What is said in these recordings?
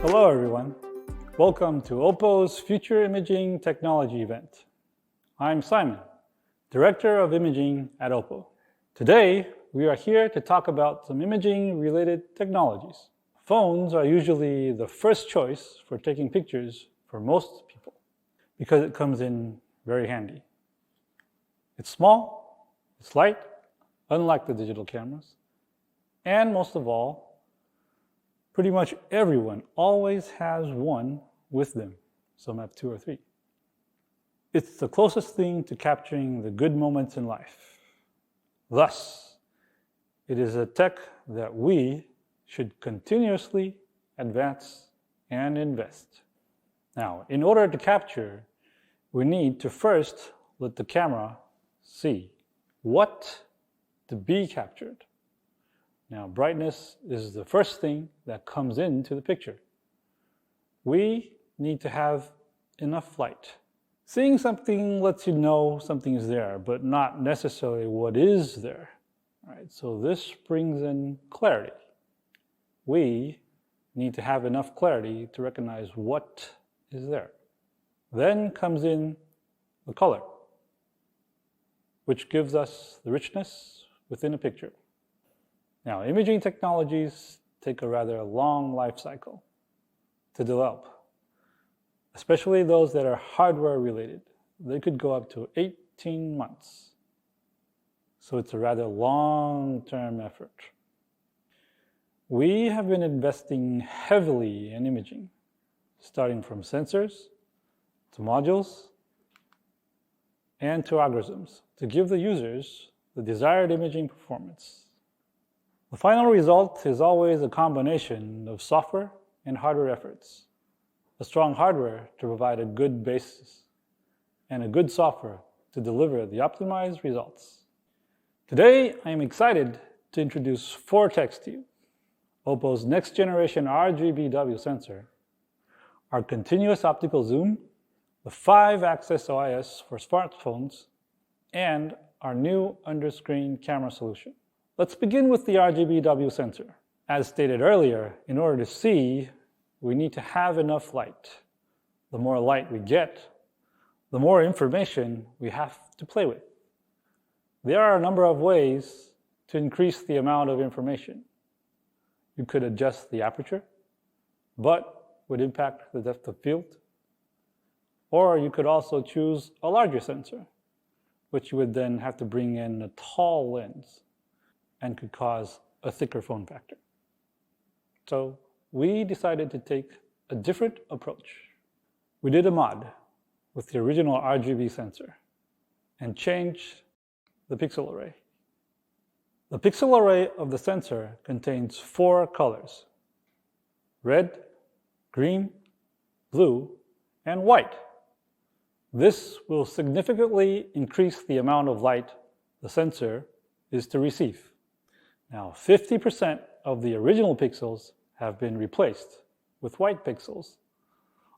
Hello everyone. Welcome to OPPO's Future Imaging Technology event. I'm Simon, Director of Imaging at OPPO. Today, we are here to talk about some imaging-related technologies. Phones are usually the first choice for taking pictures for most people because it comes in very handy. It's small, it's light, unlike the digital cameras, and most of all, pretty much everyone always has one with them. Some have two or three. It's the closest thing to capturing the good moments in life. Thus, it is a tech that we should continuously advance and invest. Now, in order to capture, we need to first let the camera see what to be captured. Now, brightness is the first thing that comes into the picture. We need to have enough light. Seeing something lets you know something is there, but not necessarily what is there. All right, so this brings in clarity. We need to have enough clarity to recognize what is there. Then comes in the color, which gives us the richness within a picture. Now, imaging technologies take a rather long life cycle to develop, especially those that are hardware related. They could go up to 18 months. So it's a rather long-term effort. We have been investing heavily in imaging, starting from sensors to modules and to algorithms to give the users the desired imaging performance. The final result is always a combination of software and hardware efforts. A strong hardware to provide a good basis, and a good software to deliver the optimized results. Today, I am excited to introduce four techs to you. OPPO's next generation Rgbw sensor, our continuous optical zoom, the 5-axis OIS for smartphones, and our new under-screen camera solution. Let's begin with the Rgbw sensor. As stated earlier, in order to see, we need to have enough light. The more light we get, the more information we have to play with. There are a number of ways to increase the amount of information. You could adjust the aperture, but would impact the depth of field. Or you could also choose a larger sensor, which you would then have to bring in a tall lens and could cause a thicker phone factor. So we decided to take a different approach. We did a mod with the original RGB sensor and changed the pixel array. The pixel array of the sensor contains 4 colors: red, green, blue, and white. This will significantly increase the amount of light the sensor is to receive. Now, 50% of the original pixels have been replaced with white pixels,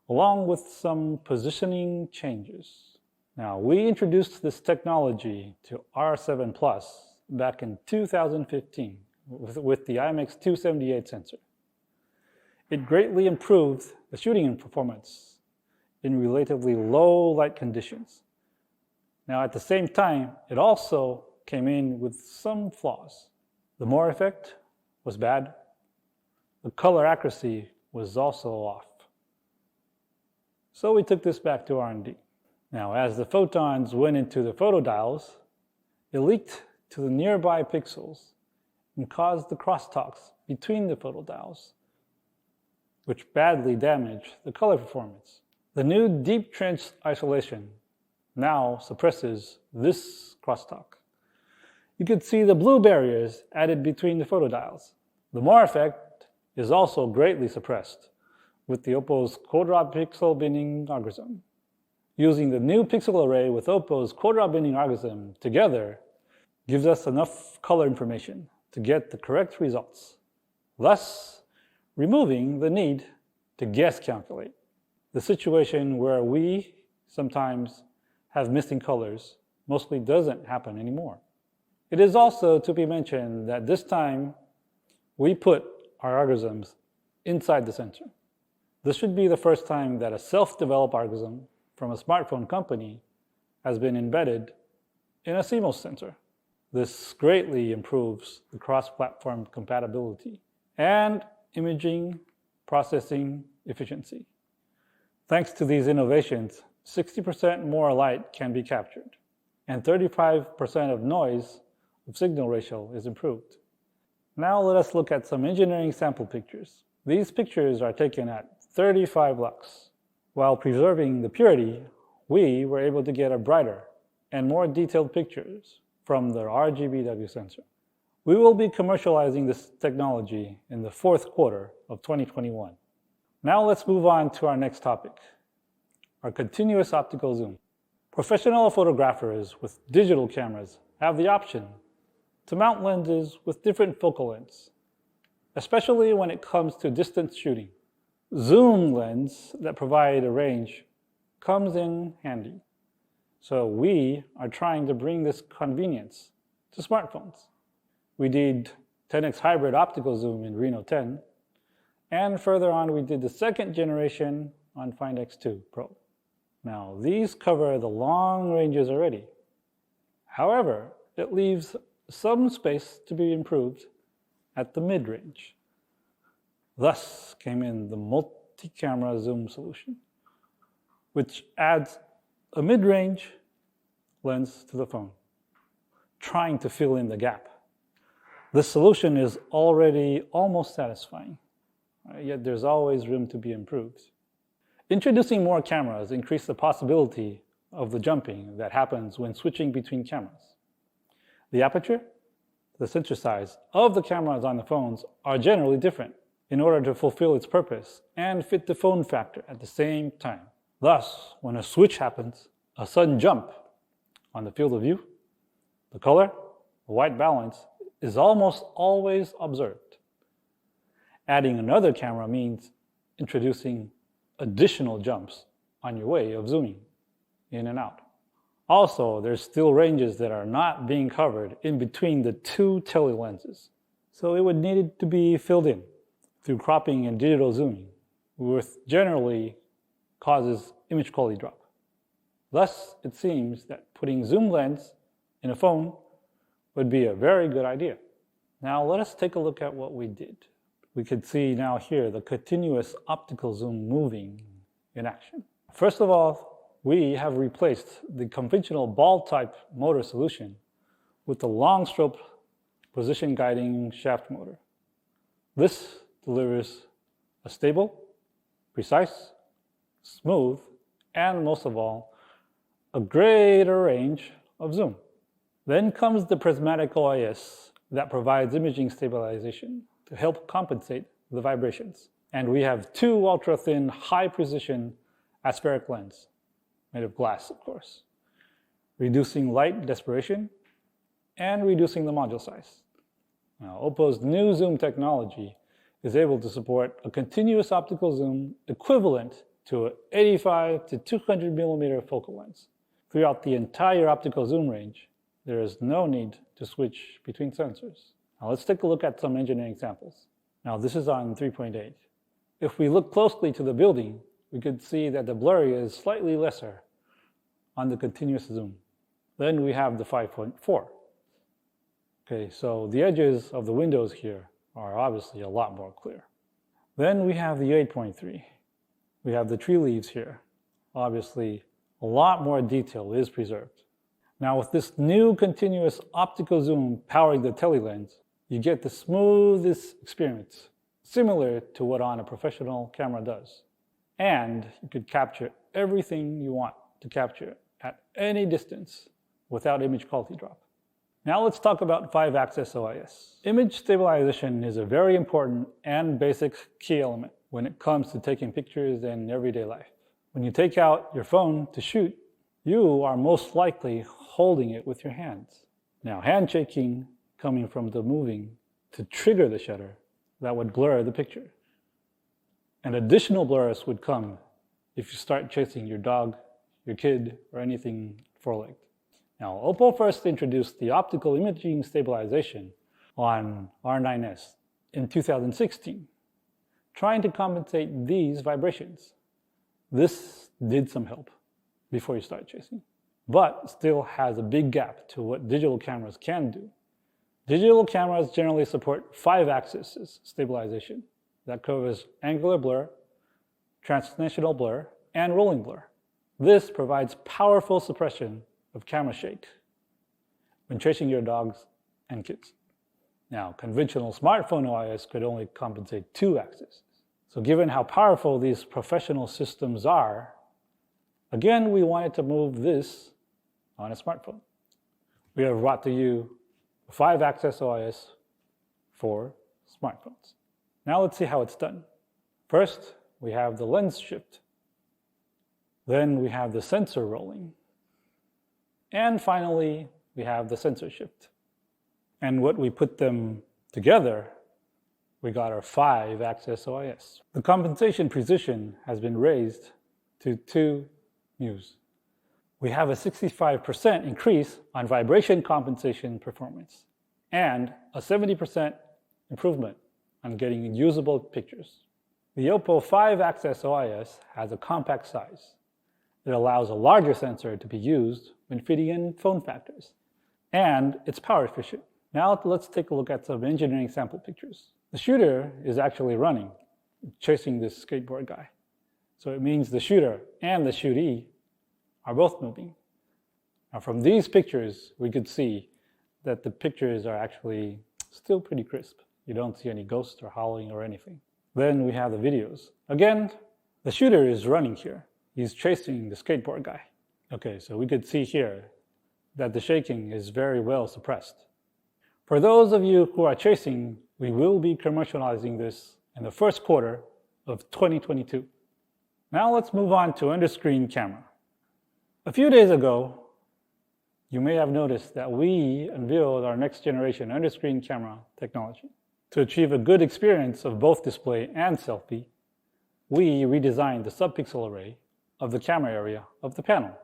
along with some positioning changes. Now, we introduced this technology to R7 Plus back in 2015 with the IMX278 sensor. It greatly improved the shooting performance in relatively low light conditions. Now, at the same time, it also came in with some flaws. The Moore effect was bad. The color accuracy was also off. So we took this back to R&D. Now, as the photons went into the photodiodes, it leaked to the nearby pixels and caused the crosstalks between the photodiodes, which badly damaged the color performance. The new deep trench isolation now suppresses this crosstalk. You can see the blue barriers added between the photodiodes. The Moore effect is also greatly suppressed with the OPPO's quadrat pixel binning algorithm. Using the new pixel array with OPPO's quadrat binning algorithm together gives us enough color information to get the correct results, thus removing the need to guess calculate. The situation where we sometimes have missing colors mostly doesn't happen anymore. It is also to be mentioned that this time we put our algorithms inside the sensor. This should be the first time that a self-developed algorithm from a smartphone company has been embedded in a CMOS sensor. This greatly improves the cross-platform compatibility and imaging processing efficiency. Thanks to these innovations, 60% more light can be captured, and 35% of noise of signal ratio is improved. Now let us look at some engineering sample pictures. These pictures are taken at 35 lux. While preserving the purity, we were able to get a brighter and more detailed pictures from the Rgbw sensor. We will be commercializing this technology in the fourth quarter of 2021. Now let's move on to our next topic, our continuous optical zoom. Professional photographers with digital cameras have the option to mount lenses with different focal lengths, especially when it comes to distance shooting. Zoom lens that provide a range comes in handy. So we are trying to bring this convenience to smartphones. We did 10x hybrid optical zoom in Reno 10, and further on we did the second generation on Find X2 Pro. Now these cover the long ranges already. However, it leaves some space to be improved at the mid-range. Thus came in the multi-camera zoom solution, which adds a mid-range lens to the phone, trying to fill in the gap. This solution is already almost satisfying, yet there's always room to be improved. Introducing more cameras increases the possibility of the jumping that happens when switching between cameras. The aperture, the sensor size of the cameras on the phones are generally different in order to fulfill its purpose and fit the phone factor at the same time. Thus, when a switch happens, a sudden jump on the field of view, the color, the white balance is almost always observed. Adding another camera means introducing additional jumps on your way of zooming in and out. Also, there's still ranges that are not being covered in between the two tele lenses, so it would need to be filled in through cropping and digital zooming, which generally causes image quality drop. Thus, it seems that putting zoom lens in a phone would be a very good idea. Now let us take a look at what we did. We could see now here the continuous optical zoom moving in action. First of all, we have replaced the conventional ball type motor solution with the long strobe position guiding shaft motor. This delivers a stable, precise, smooth, and most of all, a greater range of zoom. Then comes the prismatic OIS that provides imaging stabilization to help compensate the vibrations. And we have two ultra-thin, high-precision aspheric lenses, made of glass, of course, reducing light dispersion and reducing the module size. Now, OPPO's new zoom technology is able to support a continuous optical zoom equivalent to an 85 to 200 millimeter focal length. Throughout the entire optical zoom range, there is no need to switch between sensors. Now let's take a look at some engineering samples. Now this is on 3.8. If we look closely to the building, we could see that the blur area is slightly lesser on the continuous zoom. Then we have the 5.4. Okay, so the edges of the windows here are obviously a lot more clear. Then we have the 8.3. We have the tree leaves here. Obviously, a lot more detail is preserved. Now with this new continuous optical zoom powering the telelens, you get the smoothest experience, similar to what on a professional camera does. And you could capture everything you want to capture at any distance without image quality drop. Now let's talk about 5-axis OIS. Image stabilization is a very important and basic key element when it comes to taking pictures in everyday life. When you take out your phone to shoot, you are most likely holding it with your hands. Now handshaking coming from the moving to trigger the shutter, that would blur the picture. And additional blurs would come if you start chasing your dog, your kid, or anything four-legged. Now, OPPO first introduced the optical imaging stabilization on R9S in 2016, trying to compensate these vibrations. This did some help before you start chasing, but still has a big gap to what digital cameras can do. Digital cameras generally support 5-axis stabilization that covers angular blur, translational blur, and rolling blur. This provides powerful suppression of camera shake when chasing your dogs and kids. Now, conventional smartphone OIS could only compensate 2 axes. So given how powerful these professional systems are, again, we wanted to move this on a smartphone. We have brought to you a 5-axis OIS for smartphones. Now let's see how it's done. First, we have the lens shift. Then we have the sensor rolling. And finally, we have the sensor shift. And when we put them together, we got our 5-axis OIS. The compensation precision has been raised to 2 μs. We have a 65% increase on vibration compensation performance and a 70% improvement on getting usable pictures. The OPPO 5-axis OIS has a compact size. It allows a larger sensor to be used when fitting in phone factors, and it's power efficient. Now let's take a look at some engineering sample pictures. The shooter is actually running, chasing this skateboard guy. So it means the shooter and the shootee are both moving. Now from these pictures, we could see that the pictures are actually still pretty crisp. You don't see any ghosts or howling or anything. Then we have the videos. Again, the shooter is running here. He's chasing the skateboard guy. Okay, so we could see here that the shaking is very well suppressed. For those of you who are chasing, we will be commercializing this in the first quarter of 2022. Now let's move on to under-screen camera. A few days ago, you may have noticed that we unveiled our next generation under-screen camera technology. To achieve a good experience of both display and selfie, we redesigned the subpixel array of the camera area of the panel.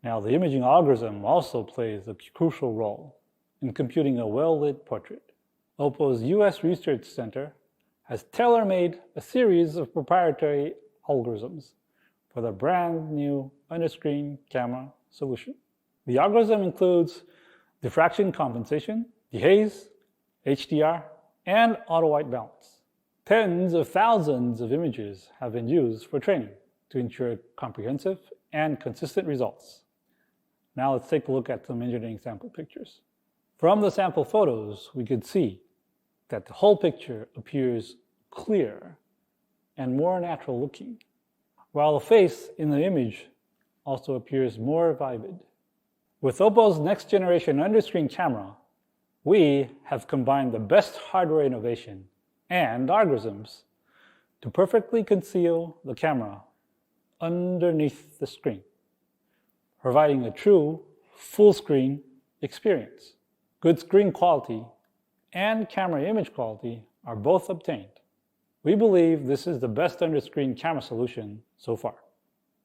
Now, the imaging algorithm also plays a crucial role in computing a well-lit portrait. OPPO's US Research Center has tailor-made a series of proprietary algorithms for the brand new under-screen camera solution. The algorithm includes diffraction compensation, dehaze, HDR, and auto-white balance. Tens of thousands of images have been used for training to ensure comprehensive and consistent results. Now let's take a look at some engineering sample pictures. From the sample photos, we could see that the whole picture appears clear and more natural looking, while the face in the image also appears more vivid. With OPPO's next generation under-screen camera, we have combined the best hardware innovation and algorithms to perfectly conceal the camera underneath the screen, providing a true full-screen experience. Good screen quality and camera image quality are both obtained. We believe this is the best under-screen camera solution so far.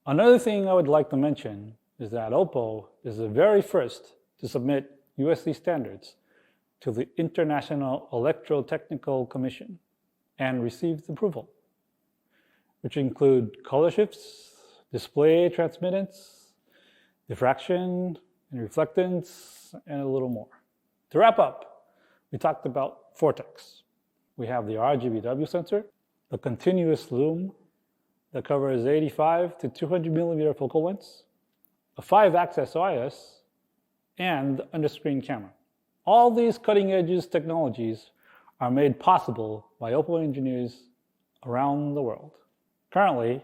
Another thing I would like to mention is that OPPO is the very first to submit USD standards to the International Electrotechnical Commission and received approval, which include color shifts, display transmittance, diffraction and reflectance, and a little more. To wrap up, we talked about Vortex. We have the Rgbw sensor, the continuous loom that covers 85 to 200 millimeter focal lengths, a 5-axis OIS, and the under-screen camera. All these cutting-edge technologies are made possible by OPPO engineers around the world. Currently,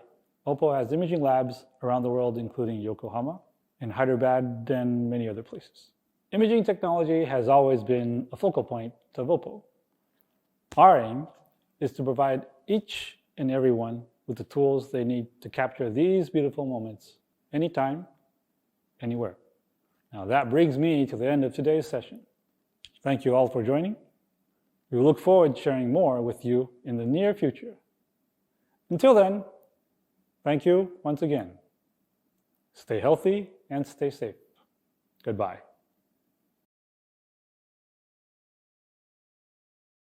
OPPO has imaging labs around the world, including Yokohama and Hyderabad and many other places. Imaging technology has always been a focal point of OPPO. Our aim is to provide each and everyone with the tools they need to capture these beautiful moments anytime, anywhere. Now that brings me to the end of today's session. Thank you all for joining. We look forward to sharing more with you in the near future. Until then, thank you once again. Stay healthy and stay safe. Goodbye.